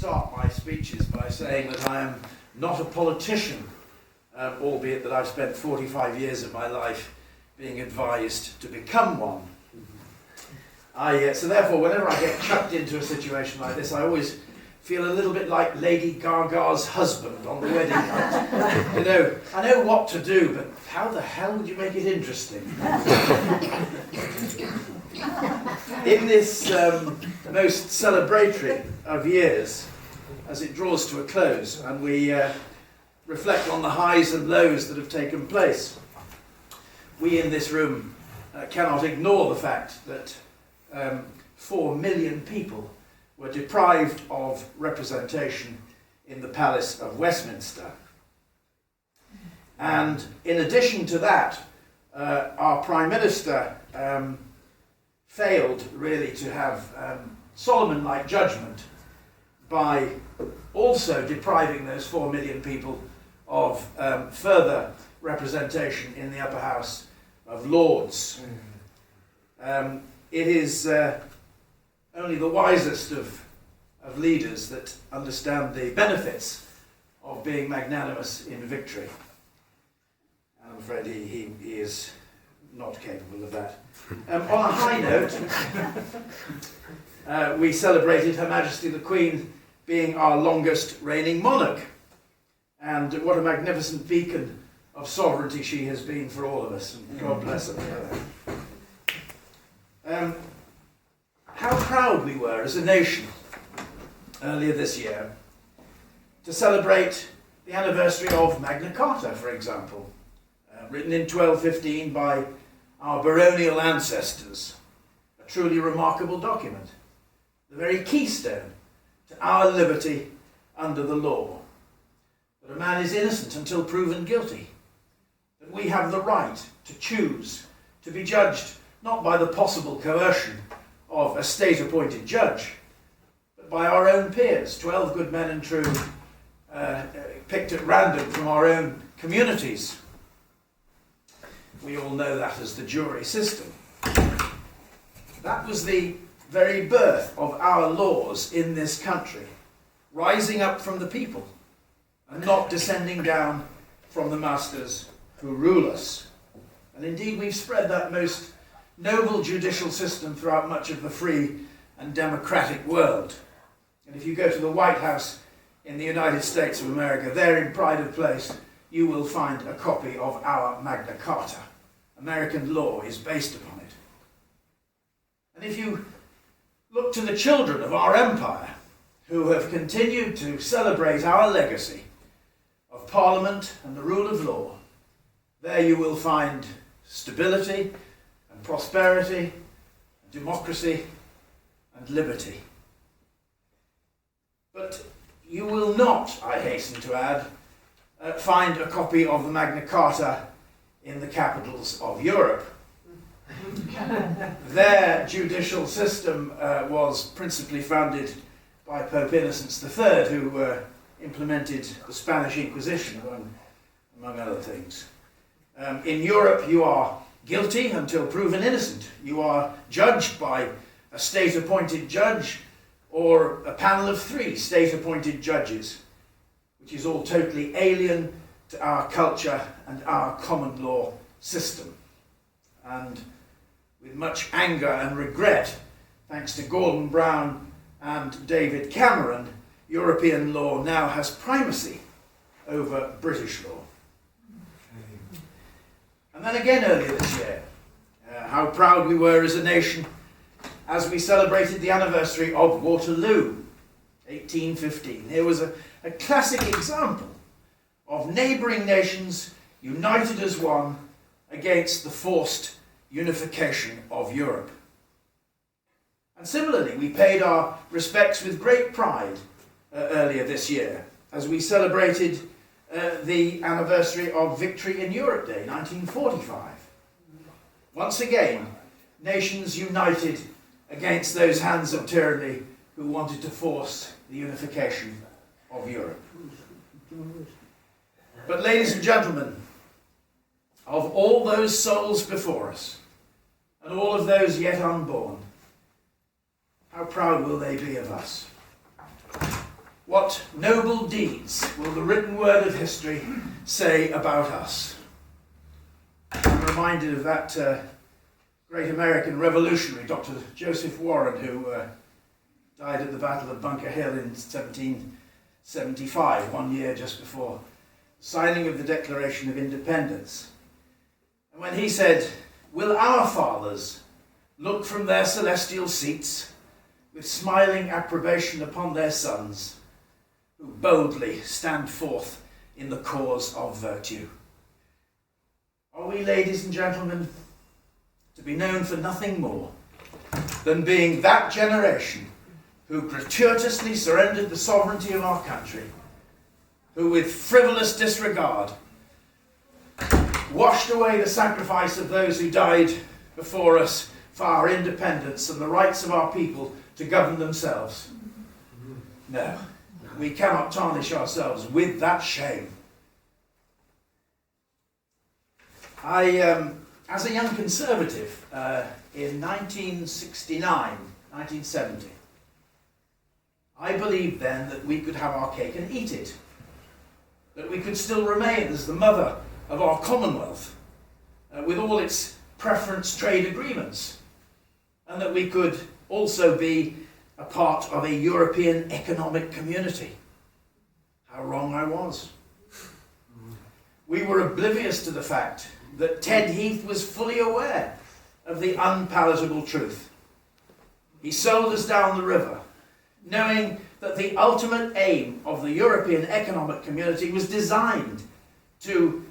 start my speeches by saying that I am not a politician, albeit that I've spent 45 years of my life being advised to become one. So therefore, whenever I get chucked into a situation like this, I always feel a little bit like Lady Gaga's husband on the wedding night. You know, I know what to do, but how the hell would you make it interesting? In this most celebratory of years, as it draws to a close, and we reflect on the highs and lows that have taken place, we in this room cannot ignore the fact that 4 million people were deprived of representation in the Palace of Westminster. And in addition to that, our Prime Minister failed really to have Solomon-like judgment by also depriving those 4 million people of further representation in the upper house of Lords. It is only the wisest of leaders that understand the benefits of being magnanimous in victory. And I'm afraid he is not capable of that. On a high note, we celebrated Her Majesty the Queen being our longest reigning monarch. And what a magnificent beacon of sovereignty she has been for all of us. And God bless her for that. How proud we were as a nation earlier this year to celebrate the anniversary of Magna Carta, for example, written in 1215 by our baronial ancestors, a truly remarkable document, the very keystone to our liberty under the law, that a man is innocent until proven guilty, that we have the right to choose to be judged not by the possible coercion of a state-appointed judge, but by our own peers, 12 good men and true, picked at random from our own communities. We all know that as the jury system. That was the very birth of our laws in this country, rising up from the people and not descending down from the masters who rule us. And indeed, we've spread that most noble judicial system throughout much of the free and democratic world. And if you go to the White House in the United States of America, there in pride of place, you will find a copy of our Magna Carta. American law is based upon it. And if you look to the children of our empire, who have continued to celebrate our legacy of Parliament and the rule of law, there you will find stability and prosperity, and democracy and liberty. But you will not, I hasten to add, find a copy of the Magna Carta in the capitals of Europe. Their judicial system was principally founded by Pope Innocent III, who implemented the Spanish Inquisition, among other things. In Europe, you are guilty until proven innocent. You are judged by a state-appointed judge or a panel of 3 state-appointed judges, which is all totally alien to our culture and our common law system. And with much anger and regret, thanks to Gordon Brown and David Cameron, European law now has primacy over British law. And then again earlier this year, how proud we were as a nation as we celebrated the anniversary of Waterloo, 1815. Here was a classic example of neighbouring nations united as one against the forced unification of Europe. And similarly, we paid our respects with great pride earlier this year as we celebrated the anniversary of Victory in Europe Day, 1945. Once again, nations united against those hands of tyranny who wanted to force the unification of Europe. But ladies and gentlemen, of all those souls before us, and all of those yet unborn, how proud will they be of us? What noble deeds will the written word of history say about us? I'm reminded of that great American revolutionary, Dr. Joseph Warren, who died at the Battle of Bunker Hill in 1775, 1 year just before the signing of the Declaration of Independence. And when he said, "Will our fathers look from their celestial seats with smiling approbation upon their sons, who boldly stand forth in the cause of virtue?" Are we, ladies and gentlemen, to be known for nothing more than being that generation who gratuitously surrendered the sovereignty of our country, who with frivolous disregard washed away the sacrifice of those who died before us for our independence and the rights of our people to govern themselves? No, we cannot tarnish ourselves with that shame. As a young Conservative in 1969, 1970, I believed then that we could have our cake and eat it, that we could still remain as the mother of our Commonwealth with all its preference trade agreements, and that we could also be a part of a European economic community. How wrong I was. We were oblivious to the fact that Ted Heath was fully aware of the unpalatable truth. He sold us down the river, knowing that the ultimate aim of the European Economic Community was designed to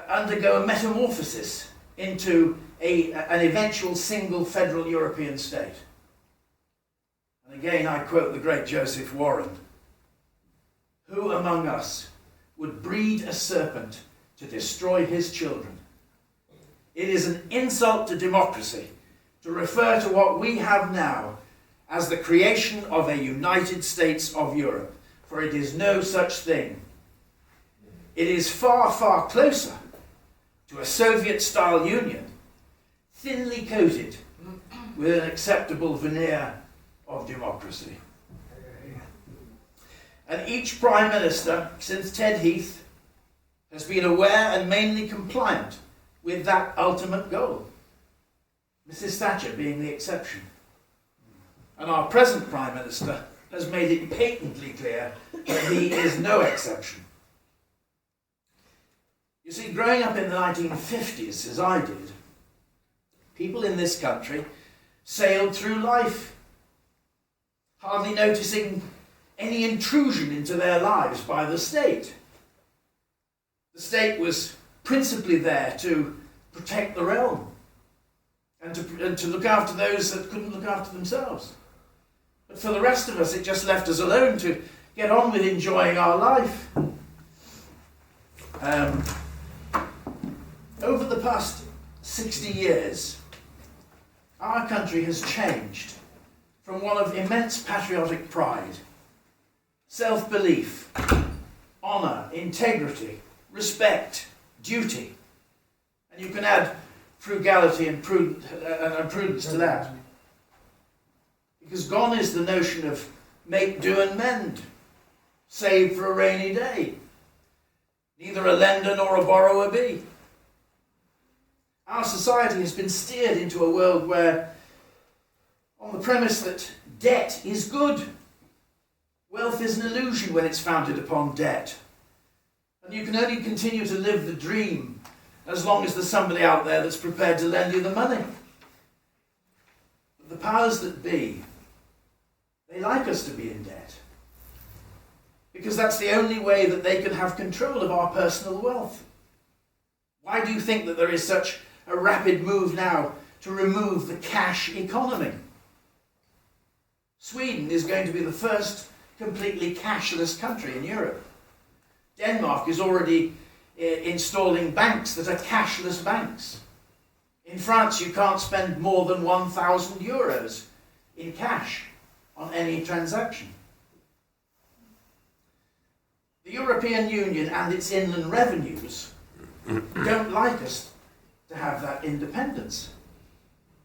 undergo a metamorphosis into an eventual single federal European state. And again, I quote the great Joseph Warren: "Who among us would breed a serpent to destroy his children? It is an insult to democracy to refer to what we have now as the creation of a United States of Europe, for it is no such thing. It is far, far closer to a Soviet-style union, thinly coated with an acceptable veneer of democracy." And each Prime Minister since Ted Heath has been aware and mainly compliant with that ultimate goal, Mrs. Thatcher being the exception. And our present Prime Minister has made it patently clear that he is no exception. You see, growing up in the 1950s, as I did, people in this country sailed through life, hardly noticing any intrusion into their lives by the state. The state was principally there to protect the realm and to look after those that couldn't look after themselves. But for the rest of us, it just left us alone to get on with enjoying our life. Over the past 60 years, our country has changed from one of immense patriotic pride, self-belief, honour, integrity, respect, duty, and you can add frugality and prudence to that. Because gone is the notion of make, do and mend, save for a rainy day, neither a lender nor a borrower be. Our society has been steered into a world where, on the premise that debt is good, wealth is an illusion when it's founded upon debt, and you can only continue to live the dream as long as there's somebody out there that's prepared to lend you the money. But the powers that be, they like us to be in debt, because that's the only way that they can have control of our personal wealth. Why do you think that there is such a rapid move now to remove the cash economy? Sweden is going to be the first completely cashless country in Europe. Denmark is already installing banks that are cashless banks. In France, you can't spend more than 1,000 euros in cash on any transaction. The European Union and its inland revenues don't like us to have that independence,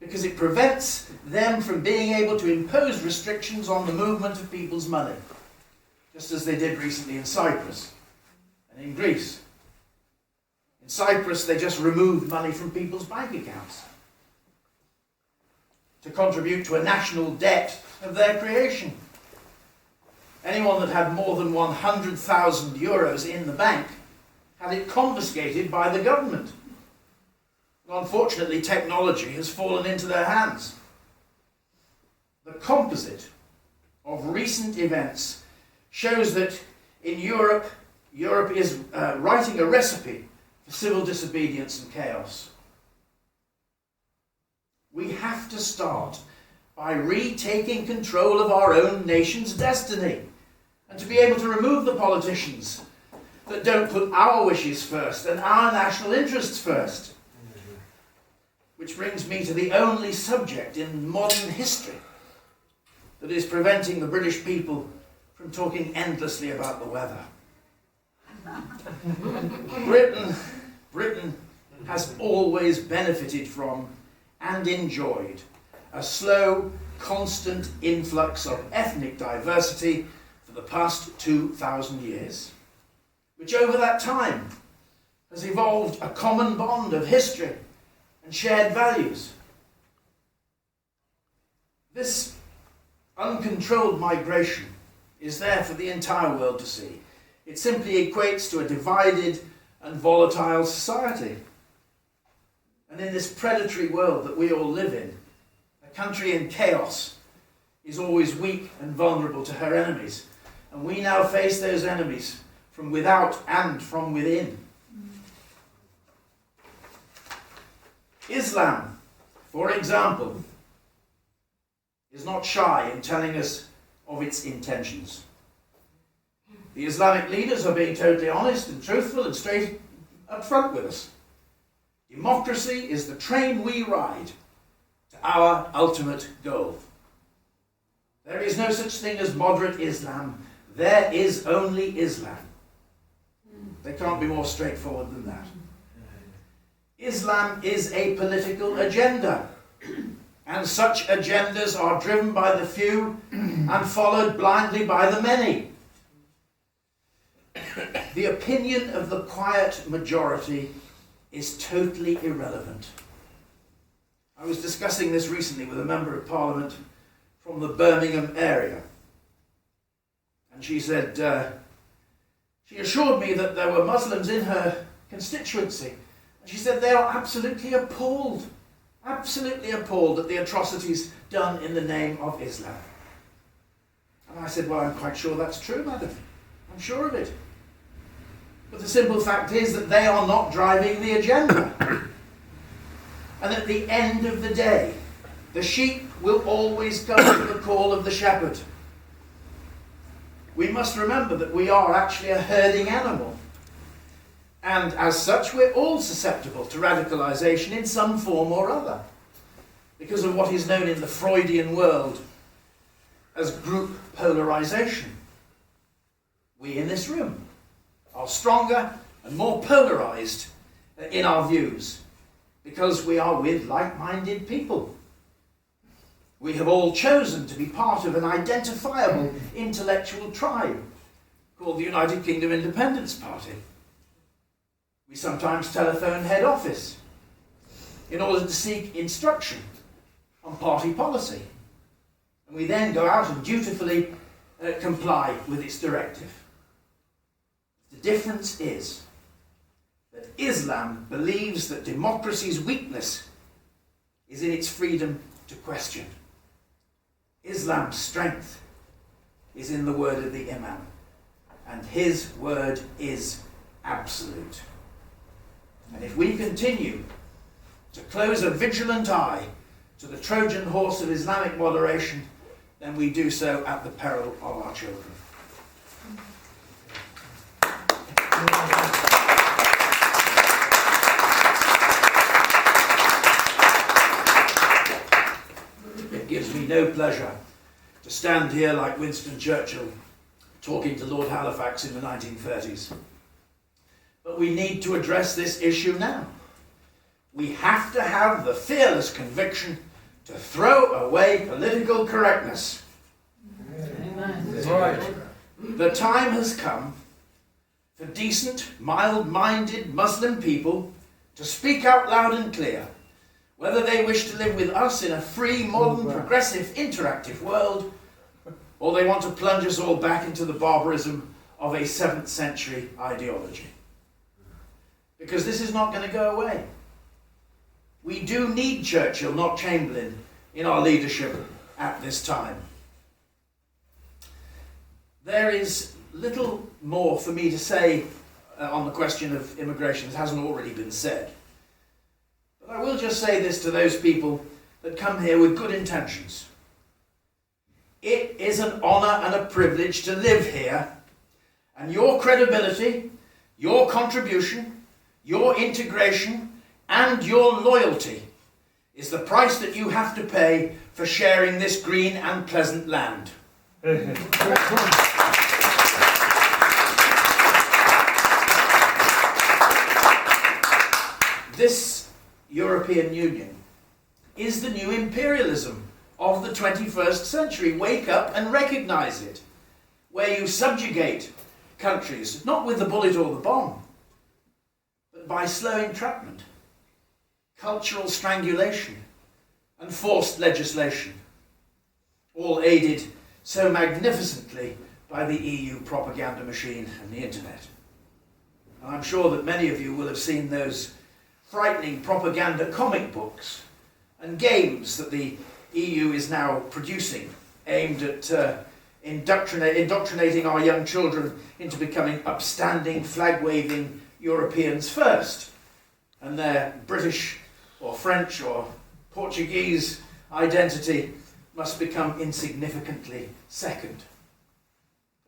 because it prevents them from being able to impose restrictions on the movement of people's money. just as they did recently in Cyprus and in Greece. In Cyprus, they just removed money from people's bank accounts to contribute to a national debt of their creation. Anyone that had more than 100,000 euros in the bank had it confiscated by the government. And unfortunately, technology has fallen into their hands. The composite of recent events shows that in Europe is writing a recipe for civil disobedience and chaos. We have to start by retaking control of our own nation's destiny, and to be able to remove the politicians that don't put our wishes first and our national interests first. Which brings me to the only subject in modern history that is preventing the British people from talking endlessly about the weather. Britain has always benefited from and enjoyed a slow, constant influx of ethnic diversity for the past 2,000 years, which over that time has evolved a common bond of history and shared values. This uncontrolled migration is there for the entire world to see. It simply equates to a divided and volatile society. And in this predatory world that we all live in, a country in chaos is always weak and vulnerable to her enemies. And we now face those enemies from without and from within. Islam, for example, is not shy in telling us of its intentions. The Islamic leaders are being totally honest and truthful and straight up front with us. Democracy is the train we ride to our ultimate goal. There is no such thing as moderate Islam. There is only Islam. They can't be more straightforward than that. Islam is a political agenda, and such agendas are driven by the few and followed blindly by the many. The opinion of the quiet majority is totally irrelevant. I was discussing this recently with a member of Parliament from the Birmingham area, and she said, she assured me that there were Muslims in her constituency. And she said they are absolutely appalled at the atrocities done in the name of Islam. And I said, well, I'm quite sure that's true, madam. I'm sure of it. But the simple fact is that they are not driving the agenda. And at the end of the day, the sheep will always come to the call of the shepherd. We must remember that we are actually a herding animal. And as such, we're all susceptible to radicalization in some form or other, because of what is known in the Freudian world as group polarization. We in this room are stronger and more polarized in our views because we are with like-minded people. We have all chosen to be part of an identifiable intellectual tribe called the United Kingdom Independence Party. We sometimes telephone head office in order to seek instruction on party policy. And we then go out and dutifully comply with its directive. The difference is that Islam believes that democracy's weakness is in its freedom to question. Islam's strength is in the word of the Imam, and his word is absolute. And if we continue to close a vigilant eye to the Trojan horse of Islamic moderation, then we do so at the peril of our children. It gives me no pleasure to stand here like Winston Churchill talking to Lord Halifax in the 1930s. But we need to address this issue now. We have to have the fearless conviction to throw away political correctness. Amen. That's right. The time has come for decent, mild-minded Muslim people to speak out loud and clear whether they wish to live with us in a free, modern, progressive, interactive world, or they want to plunge us all back into the barbarism of a 7th century ideology. Because this is not going to go away. We do need Churchill, not Chamberlain, in our leadership at this time. There is little more for me to say on the question of immigration that hasn't already been said. But I will just say this to those people that come here with good intentions. It is an honour and a privilege to live here, and your credibility, your contribution, your integration, and your loyalty is the price that you have to pay for sharing this green and pleasant land. This European Union is the new imperialism of the 21st century. Wake up and recognise it, where you subjugate countries, not with the bullet or the bomb, but by slow entrapment, cultural strangulation, and forced legislation, all aided so magnificently by the EU propaganda machine and the internet. And I'm sure that many of you will have seen those frightening propaganda comic books and games that the EU is now producing, aimed at indoctrinating our young children into becoming upstanding, flag-waving Europeans first, and their British or French or Portuguese identity must become insignificantly second.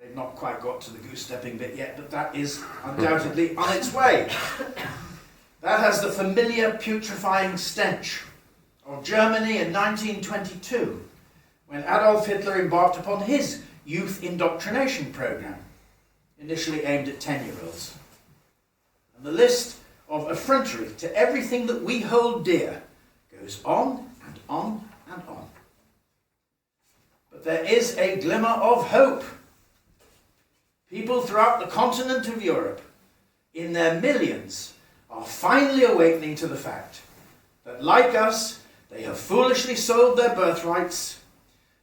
They've not quite got to the goose-stepping bit yet, but that is undoubtedly on its way. That has the familiar putrefying stench of Germany in 1922, when Adolf Hitler embarked upon his youth indoctrination program, initially aimed at 10-year-olds. And the list of effrontery to everything that we hold dear goes on and on and on. But there is a glimmer of hope. People throughout the continent of Europe, in their millions, are finally awakening to the fact that, like us, they have foolishly sold their birthrights,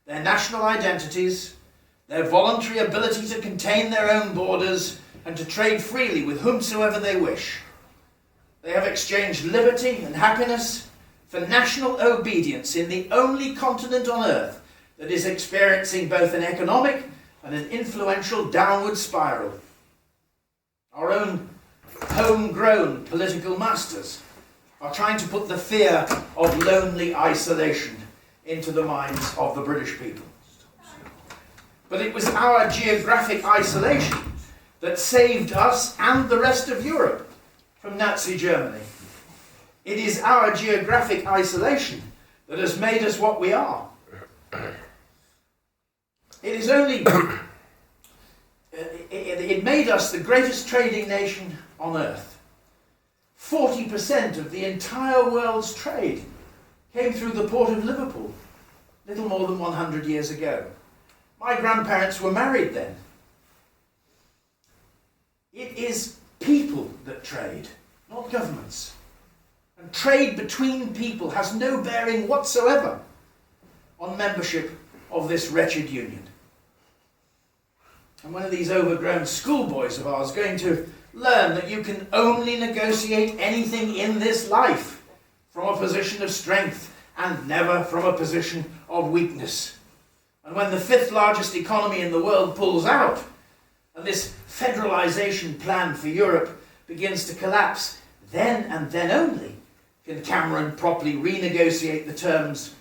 their national identities, their voluntary ability to contain their own borders and to trade freely with whomsoever they wish. They have exchanged liberty and happiness for national obedience in the only continent on earth that is experiencing both an economic and an influential downward spiral. Our own homegrown political masters are trying to put the fear of lonely isolation into the minds of the British people. But it was our geographic isolation that saved us and the rest of Europe from Nazi Germany. It is our geographic isolation that has made us what we are. It is only... it made us the greatest trading nation on earth. 40% of the entire world's trade came through the port of Liverpool, little more than 100 years ago. My grandparents were married then. It is people that trade, not governments. And trade between people has no bearing whatsoever on membership of this wretched union. And one of these overgrown schoolboys of ours going to learn that you can only negotiate anything in this life from a position of strength and never from a position of weakness. And when the 5th largest economy in the world pulls out, and this federalisation plan for Europe begins to collapse, then and then only can Cameron properly renegotiate the terms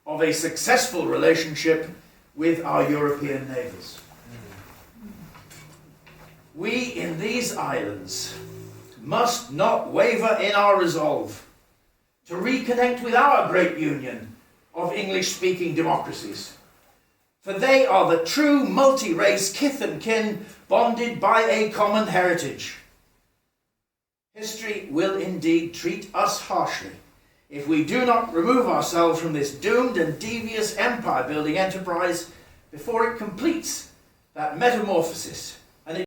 of a successful relationship with our European neighbours. We in these islands must not waver in our resolve to reconnect with our great union of English-speaking democracies. For they are the true multi-race kith and kin bonded by a common heritage. History will indeed treat us harshly if we do not remove ourselves from this doomed and devious empire-building enterprise before it completes that metamorphosis